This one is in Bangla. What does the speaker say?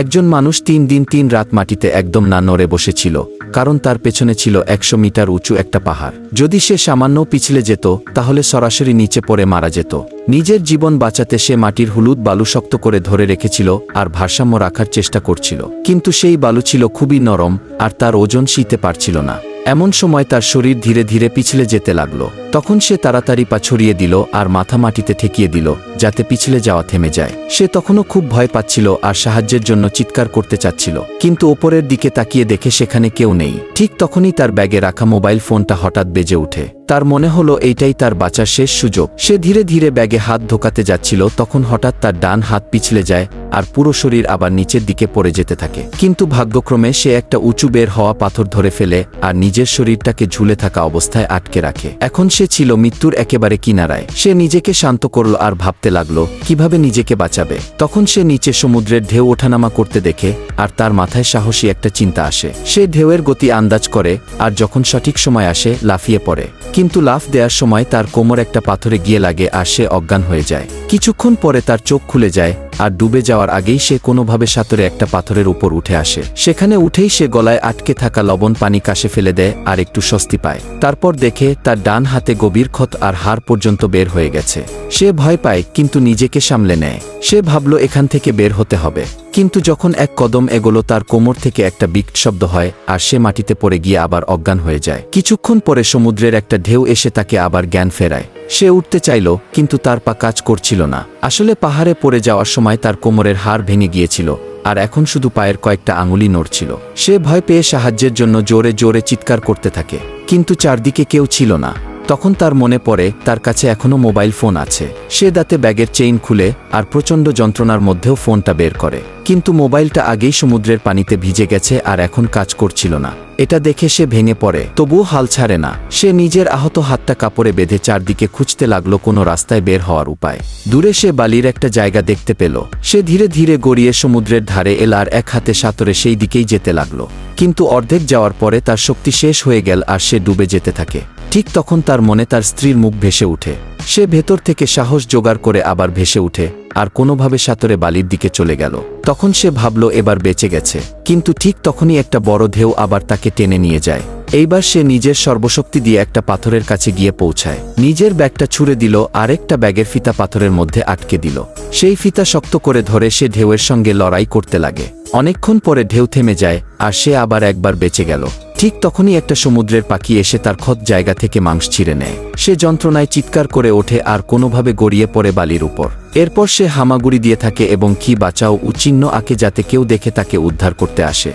একজন মানুষ 3 দিন 3 রাত মাটিতে একদম না নড়ে বসেছিল, কারণ তার পেছনে ছিল 100 মিটার উঁচু একটা পাহাড়। যদি সে সামান্য পিছলে যেত তাহলে সরাসরি নিচে পড়ে মারা যেত। নিজের জীবন বাঁচাতে সে মাটির হলুদ বালু শক্ত করে ধরে রেখেছিল আর ভারসাম্য রাখার চেষ্টা করছিল, কিন্তু সেই বালু ছিল খুবই নরম আর তার ওজন সইতে পারছিল না। এমন সময় তার শরীর ধীরে ধীরে পিছলে যেতে লাগলো। তখন সে তাড়াতাড়ি পা ছড়িয়ে দিল আর মাথা মাটিতে ঠেকিয়ে দিল, যাতে পিছলে যাওয়া থেমে যায়। সে তখনও খুব ভয় পাচ্ছিল আর সাহায্যের জন্য চিৎকার করতে চাচ্ছিল, কিন্তু ওপরের দিকে তাকিয়ে দেখে সেখানে কেউ নেই। ঠিক তখনই তার ব্যাগে রাখা মোবাইল ফোনটা হঠাৎ বেজে ওঠে। তার মনে হলো এইটাই তার বাঁচার শেষ সুযোগ। সে ধীরে ধীরে ব্যাগে হাত ঢোকাতে যাচ্ছিল, তখন হঠাৎ তার ডান হাত পিছলে যায় আর পুরো শরীর আবার নিচের দিকে পড়ে যেতে থাকে। কিন্তু ভাগ্যক্রমে সে একটা উঁচু বের হওয়া পাথর ধরে ফেলে আর নিজের শরীরটাকে ঝুলে থাকা অবস্থায় আটকে রাখে। এখন সে ছিল মৃত্যুর একেবারে কিনারায়। সে নিজেকে শান্ত করল আর ভাবতে লাগলো কিভাবে নিজেকে বাঁচাবে। তখন সে নিচে সমুদ্রের ঢেউ ওঠানামা করতে দেখে আর তার মাথায় সাহসী একটা চিন্তা আসে। সে ঢেউয়ের গতি আন্দাজ করে আর যখন সঠিক সময় আসে লাফিয়ে পড়ে, কিন্তু লাফ দেওয়ার সময় তার কোমর একটা পাথরে গিয়ে লাগে আর সে অজ্ঞান হয়ে যায়। কিছুক্ষণ পরে তার চোখ খুলে যায় আর ডুবে যাওয়ার আগেই সে কোনোভাবে সাঁতরে একটা পাথরের উপর উঠে আসে। সেখানে উঠেই সে গলায় আটকে থাকা লবণ পানি কাশে ফেলে দেয় আর একটু স্বস্তি পায়। তারপর দেখে তার ডান হাতে গভীর ক্ষত আর হাড় পর্যন্ত বের হয়ে গেছে। সে ভয় পায় কিন্তু নিজেকে সামলে নেয়। সে ভাবল এখান থেকে বের হতে হবে, কিন্তু যখন এক কদম এগোলো তার কোমর থেকে একটা বিকট শব্দ হয় আর সে মাটিতে পড়ে গিয়ে আবার অজ্ঞান হয়ে যায়। কিছুক্ষণ পরে সমুদ্রের একটা ঢেউ এসে তাকে আবার জ্ঞান ফেরায়। সে উঠতে চাইল, কিন্তু তার পা কাজ করছিল না। আসলে পাহাড়ে পড়ে যাওয়ার সময় তার কোমরের হাড় ভেঙে গিয়েছিল আর এখন শুধু পায়ের কয়েকটা আঙুলি নড়ছিল। সে ভয় পেয়ে সাহায্যের জন্য জোরে জোরে চিৎকার করতে থাকে, কিন্তু চারদিকে কেউ ছিল না। তখন তার মনে পড়ে তার কাছে এখনো মোবাইল ফোন আছে। সে দাঁতে ব্যাগের চেইন খুলে আর প্রচণ্ড যন্ত্রণার মধ্যেও ফোনটা বের করে, কিন্তু মোবাইলটা আগেই সমুদ্রের পানিতে ভিজে গেছে আর এখন কাজ করছিল না। এটা দেখে সে ভেঙে পড়ে, তবুও হাল ছাড়ে না। সে নিজের আহত হাতটা কাপড়ে বেঁধে চারদিকে খুঁজতে লাগলো কোনো রাস্তায় বের হওয়ার উপায়। দূরে সে বালির একটা জায়গা দেখতে পেল। সে ধীরে ধীরে গড়িয়ে সমুদ্রের ধারে এল আর এক হাতে সাঁতরে সেই দিকেই যেতে লাগলো, কিন্তু অর্ধেক যাওয়ার পরে তার শক্তি শেষ হয়ে গেল আর সে ডুবে যেতে থাকে। ঠিক তখন তার মনে তার স্ত্রীর মুখ ভেসে ওঠে। সে ভেতর থেকে সাহস জোগাড় করে আবার ভেসে উঠে আর কোনোভাবে সাঁতরে বালির দিকে চলে গেল। তখন সে ভাবল এবার বেঁচে গেছে, কিন্তু ঠিক তখনই একটা বড় ঢেউ আবার তাকে টেনে নিয়ে যায়। এইবার সে নিজের সর্বশক্তি দিয়ে একটা পাথরের কাছে গিয়ে পৌঁছায়। নিজের ব্যাগটা ছুঁড়ে দিল আর একটা ব্যাগের ফিতা পাথরের মধ্যে আটকে দিল। সেই ফিতা শক্ত করে ধরে সে ঢেউয়ের সঙ্গে লড়াই করতে লাগে। অনেকক্ষণ পরে ঢেউ থেমে যায় আর সে আবার একবার বেঁচে গেল। ঠিক তখনই একটা সমুদ্রের পাখি এসে তার ক্ষত জায়গা থেকে মাংস ছিঁড়ে নেয়। সে যন্ত্রণায় চিৎকার করে ওঠে আর কোনোভাবে গড়িয়ে পড়ে বালির উপর। এরপর সে হামাগুড়ি দিয়ে থাকে এবং কি বাঁচাও ও চিহ্ন আঁকে যাতে কেউ দেখে তাকে উদ্ধার করতে আসে।